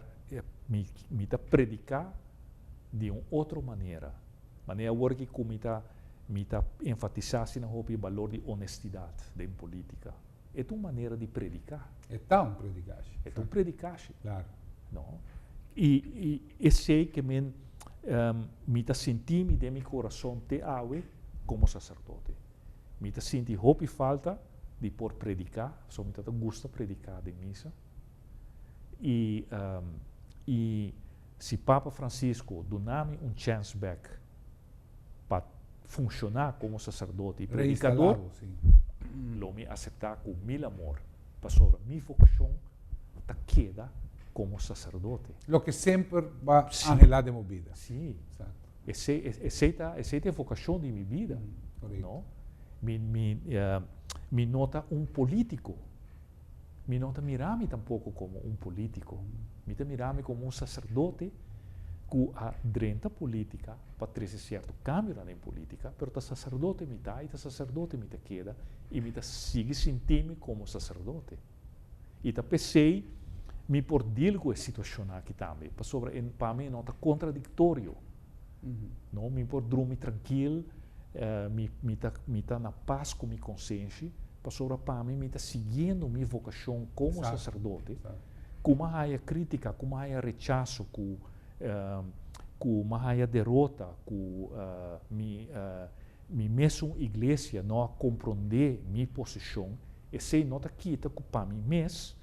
me predicar de uma outra maneira. Maneira que me enfatizar na o valor de honestidade em política. É uma maneira de predicar. É tão predicagem. É uma predicagem. Claro. Não? E sei que me senti de meu coração te ave como sacerdote. Me senti hope falta de por predicar, só me gusta predicar de missa. E se Papa Francisco dá-me chance back para funcionar como sacerdote e predicador, lo me aceitar com mil amor. Para sobre minha vocação, ta queda como sacerdote. Lo que sempre vai angelar de minha vida. Sim. Essa é a vocação de minha vida. Não? Me nota político. Me nota mirar-me tampouco como político. Me mirar-me como sacerdote que adrenta política para trazer certo cambio na política, mas o sacerdote me dá e o sacerdote me queda e me sigue sentir-me como sacerdote. E pensei me por deal com a situação aqui também, para mim não está contraditório. Não me por dormir tranquilo, me tá na paz com minha consciência, para mim me está seguindo minha vocação como sacerdote. Como há crítica, como há rechaço, como há derrota, como minha mesma igreja não compreende minha posição, e se não está quita para mim mesmo,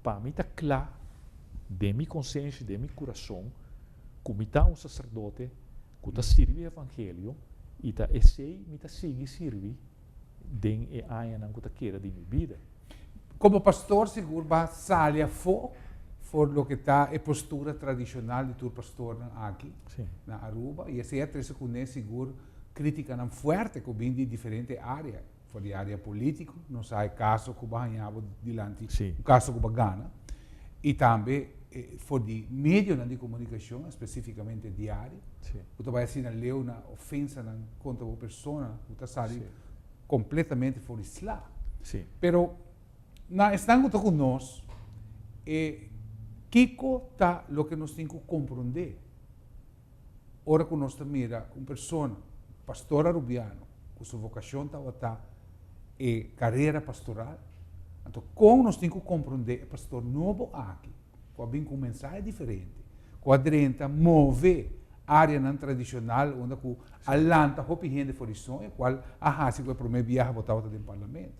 para mim está claro, de minha consciência, de meu coração, como está um sacerdote, que está servindo o evangelho, e me está seguindo servir, de a área que está queira de minha vida. Como pastor, seguro, vai sair fora lo que está a postura tradicional de todo pastor aqui, na Aruba, e essa é a terceira que seguro crítica não forte que vem de diferentes áreas. Foi de área política, não sai caso que vai ganhar dilante, o caso que vai ganhar, e também foi de meio de comunicação, especificamente diário, que vai ser uma ofensa contra uma pessoa, que está completamente fora de lá. Pero estão conosco, Kiko está o que nós temos que compreender. Ora que nós mira uma pessoa, pastor arubiano, com sua vocação está e carreira pastoral, então como nós temos que compreender, pastor novo aqui, com uma mensagem diferente, com a direita move área não tradicional, onde com alanta hopi gente for isso, e qual a hasi que promete viajar botar no parlamento.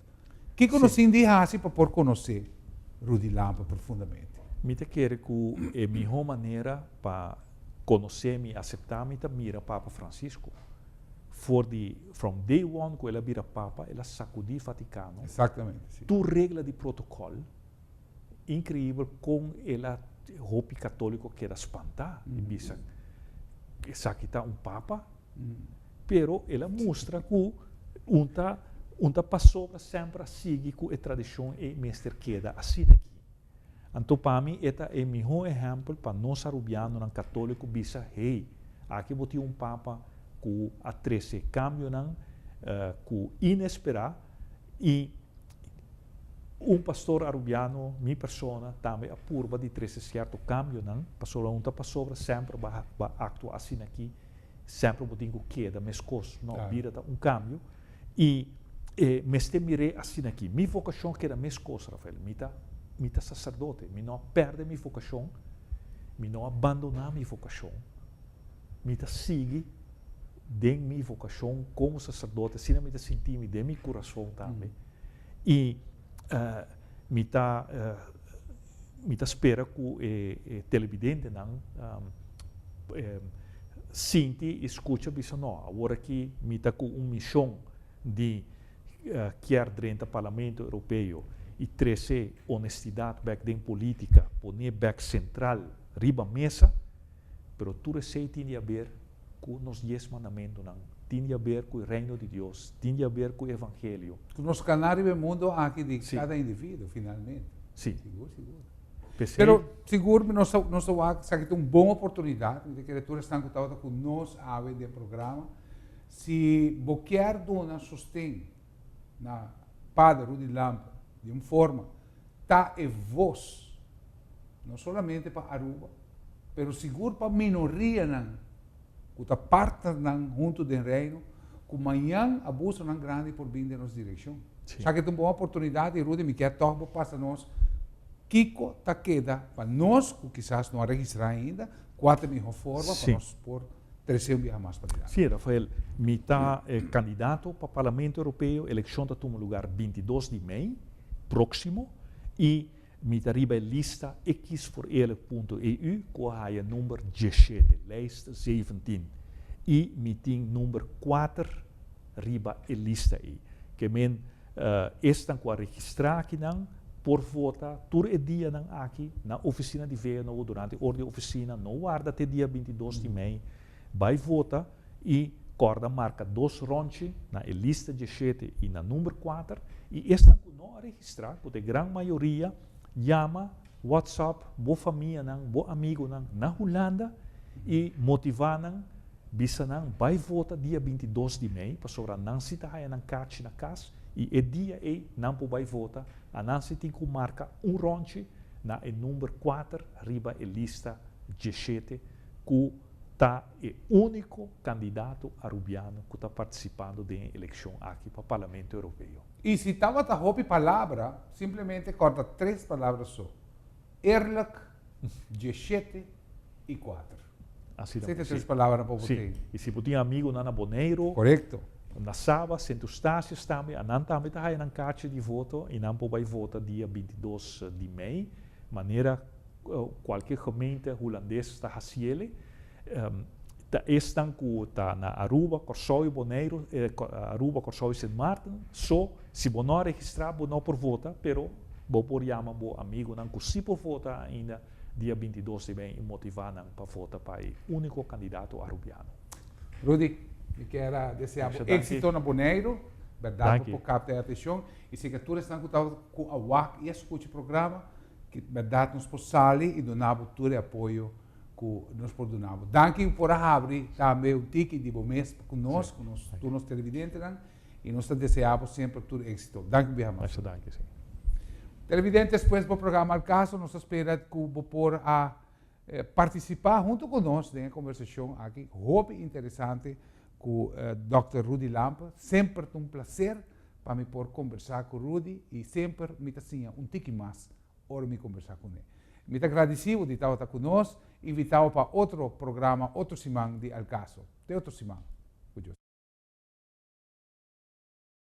Kiko nós indi hasi para por conhecer Rudy Lampa profundamente. Me te quer que é a melhor maneira para conhecer e aceitar me mira Papa Francisco. From day one, quando ela vira Papa, ela sacudiu o Vaticano. Exatamente. Tu regra de protocolo, incrível, com ela, hopi católico que era espantar, e bisa, que está Papa, pero ela mostra que unta passou sempre a seguir com a tradição e mestre queda assim aqui. Então, para mim, este é o melhor exemplo para nós arubianos, católicos, bisa, aqui vou ter Papa que a 13 cambio que inesperado e pastor arubiano, minha persona, também a curva de 13 certo cambio passou sempre vai actuar assim aqui, sempre vou ter que queda, mas coisas não vira cambio e mas mirei assim aqui, minha vocação que era mais coisa, Rafael, me sacerdote, me não perde minha vocação, me não abandonar minha vocação, me sigue de minha vocação como sacerdote, assim me sentir de meu coração também. E me espera que o televidente não sente e escuta isso não. Agora que me está com uma missão de quer dentro do Parlamento Europeu e trazer honestidade back dentro política, poner back central, riba mesa, pero tu receita tem a ver com os 10 mandamentos tem a ver com o reino de Deus, tem a ver com o evangelho. Nós canário é o mundo aqui de Sim. cada indivíduo, finalmente. Sim. Seguro. Pensei, Pero, seguro, nós temos uma boa oportunidade, de criaturas estão contadas com nós, a ave do programa, se você quer dar sustento na Padre Rudy Lampa, de uma forma, tá e voz, não somente para Aruba, pero seguro para a minoria, que está parte junto do reino, que amanhã abuso não grande por vir de nossa direção. Já que tem uma boa oportunidade, e Rudy me quer tocar para nós, Kiko está queda para nós, que quizás não registrar ainda, 4 mil formas para nós por 300 dias mais para sim, Rafael, me está candidato para o Parlamento Europeu, eleição está tomando lugar 22 de maio, próximo, e me está arriba a lista xforele.eu, com a número 17, lijst 17, e me tem número 4 arriba a lista aí, que men estão com a registrar aqui não, por votar, todo o dia aqui, na oficina de VNO, durante a ordem oficina, não guarda até dia 22 de maio, vai votar e corda marca 2 ronches na lista 17 e na número 4, e estão com não registrar, porque a grande maioria chama, WhatsApp, boa família, boa amigo na Holanda, e motivar bisa vai votar dia 22 de maio, para sobrar não se está aí na casa, e o dia aí não vai votar, a Nancy tem que marcar ronche na número 4, arriba a lista 17, que está o único candidato arubiano que está participando da eleição aqui para o Parlamento Europeu. E se estava a roupa palavra, simplesmente corta 3 palavras só. Eerlijk, 17 e 4. Assim, 3 palavras para você. E se você tem amigo na Boneiro, correto. Na Saba, Centro-Estácios também, a não também está aí na caixa de voto, e não vai votar dia 22 de maio, maneira qualquer gemeente holandês está fazendo. Estão na Aruba, Corsói, Boneiro, Aruba, Corsói e Sint Maarten, só se você não registrar, você não por votar, pero você pode chamar seu amigo, não se por votar ainda, dia 22 de maio, e motivar para votar para o único candidato arubiano. Rudy, eu quero desejar êxito na Boneiro, verdade, por captar a atenção, e se que todos estão com a WAC e escute o programa, que verdade nos pode sair e donar todo o apoio que nos pode donar. Danke por abrir também o ticket de mês conosco, todos os televidentes, e nós desejamos sempre todo êxito. Danke bem mais. Danke, sim. Televidentes, depois do programa Al Caso, nós esperamos que você possa participar junto conosco na conversação aqui, muito interessante, com Dr. Rudy Lampa. Sempre um prazer para me poder conversar com o Rudy e sempre me tinha tique mais para me conversar com ele. Muito agradecido de estar conosco, invitado para outro programa, outro semana de Al Caso. Até outro semana.